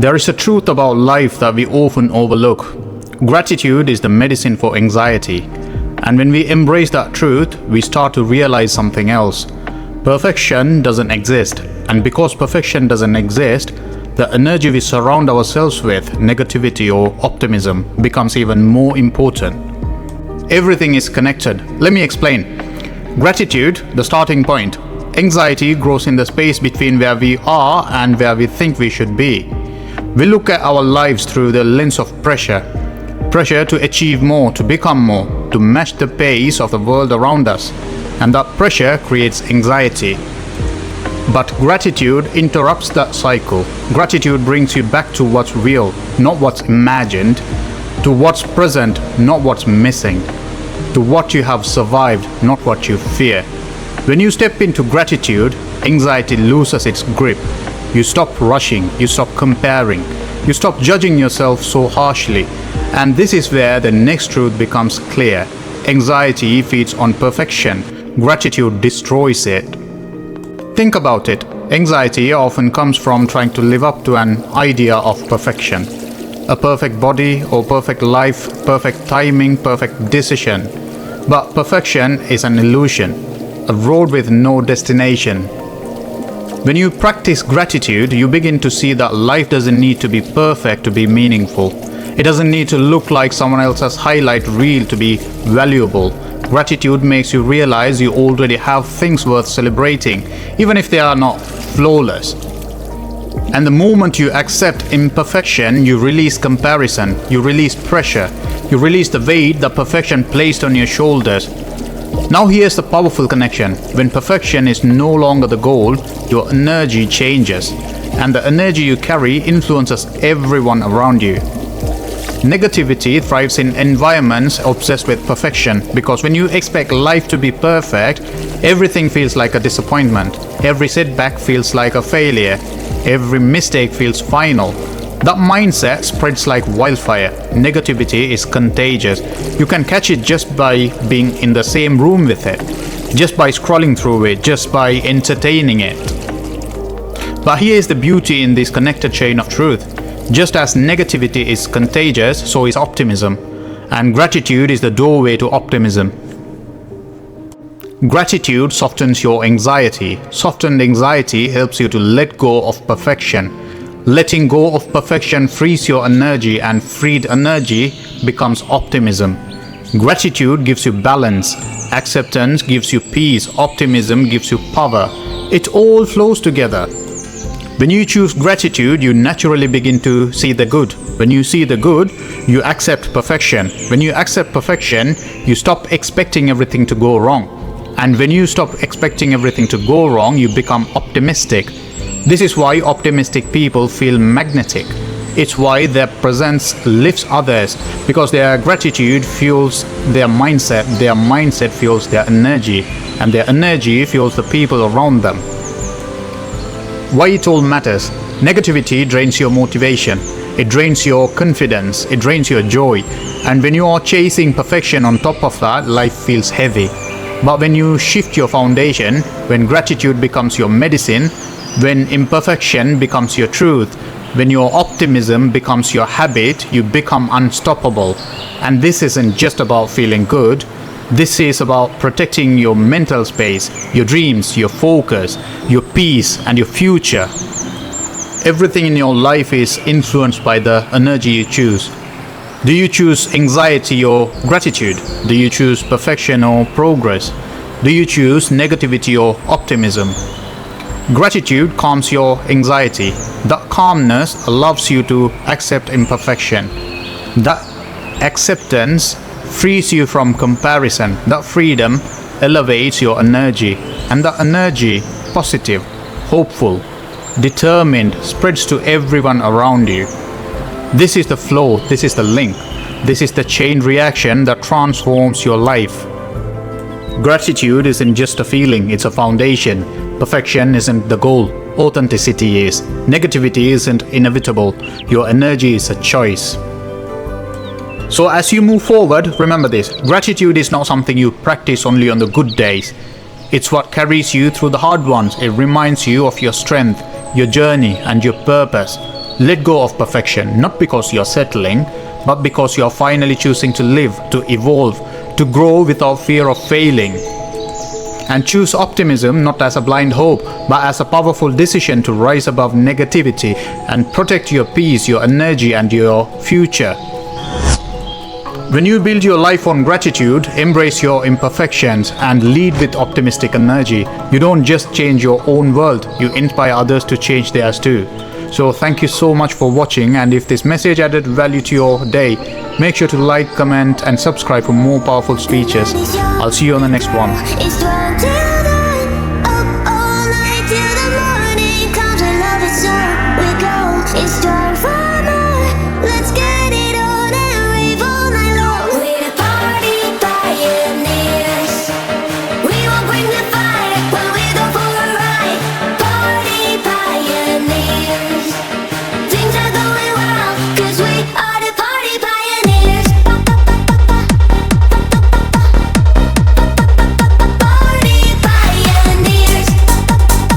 There is a truth about life that we often overlook. Gratitude is the medicine for anxiety. And when we embrace that truth, we start to realize something else. Perfection doesn't exist. And because perfection doesn't exist, the energy we surround ourselves with, negativity or optimism, becomes even more important. Everything is connected. Let me explain. Gratitude, the starting point. Anxiety grows in the space between where we are and where we think we should be. We look at our lives through the lens of pressure. Pressure to achieve more, to become more, to match the pace of the world around us. And that pressure creates anxiety. But gratitude interrupts that cycle. Gratitude brings you back to what's real, not what's imagined, to what's present, not what's missing, to what you have survived, not what you fear. When you step into gratitude, anxiety loses its grip. You stop rushing, you stop comparing, you stop judging yourself so harshly. And this is where the next truth becomes clear. Anxiety feeds on perfection. Gratitude destroys it. Think about it. Anxiety often comes from trying to live up to an idea of perfection. A perfect body or perfect life, perfect timing, perfect decision. But perfection is an illusion, a road with no destination. When you practice gratitude, you begin to see that life doesn't need to be perfect to be meaningful. It doesn't need to look like someone else's highlight reel to be valuable. Gratitude makes you realize you already have things worth celebrating, even if they are not flawless. And the moment you accept imperfection, you release comparison, you release pressure, you release the weight that perfection placed on your shoulders. Now here's the powerful connection. When perfection is no longer the goal, your energy changes. And the energy you carry influences everyone around you. Negativity thrives in environments obsessed with perfection because when you expect life to be perfect, everything feels like a disappointment. Every setback feels like a failure. Every mistake feels final. That mindset spreads like wildfire. Negativity is contagious. You can catch it just by being in the same room with it, just by scrolling through it, just by entertaining it. But here is the beauty in this connected chain of truth. Just as negativity is contagious, so is optimism. And gratitude is the doorway to optimism. Gratitude softens your anxiety. Softened anxiety helps you to let go of perfection. Letting go of perfection frees your energy, and freed energy becomes optimism. Gratitude gives you balance. Acceptance gives you peace. Optimism gives you power. It all flows together. When you choose gratitude, you naturally begin to see the good. When you see the good, you accept perfection. When you accept perfection, you stop expecting everything to go wrong. And when you stop expecting everything to go wrong, you become optimistic. This is why optimistic people feel magnetic. It's why their presence lifts others, because their gratitude fuels their mindset fuels their energy, and their energy fuels the people around them. Why it all matters. Negativity drains your motivation. It drains your confidence. It drains your joy. And when you are chasing perfection on top of that, life feels heavy. But when you shift your foundation, when gratitude becomes your medicine, when imperfection becomes your truth, when your optimism becomes your habit, you become unstoppable. And this isn't just about feeling good. This is about protecting your mental space, your dreams, your focus, your peace, and your future. Everything in your life is influenced by the energy you choose. Do you choose anxiety or gratitude? Do you choose perfection or progress? Do you choose negativity or optimism? Gratitude calms your anxiety. That calmness allows you to accept imperfection. That acceptance frees you from comparison. That freedom elevates your energy. And that energy, positive, hopeful, determined, spreads to everyone around you. This is the flow, this is the link, this is the chain reaction that transforms your life. Gratitude isn't just a feeling, it's a foundation. Perfection isn't the goal, authenticity is. Negativity isn't inevitable, your energy is a choice. So as you move forward, remember this. Gratitude is not something you practice only on the good days. It's what carries you through the hard ones. It reminds you of your strength, your journey, and your purpose. Let go of perfection, not because you're settling, but because you're finally choosing to live, to evolve, to grow without fear of failing. And choose optimism not as a blind hope, but as a powerful decision to rise above negativity and protect your peace, your energy, and your future. When you build your life on gratitude, embrace your imperfections, and lead with optimistic energy, you don't just change your own world, you inspire others to change theirs too. So thank you so much for watching, and if this message added value to your day, make sure to like, comment and subscribe for more powerful speeches. I'll see you on the next one.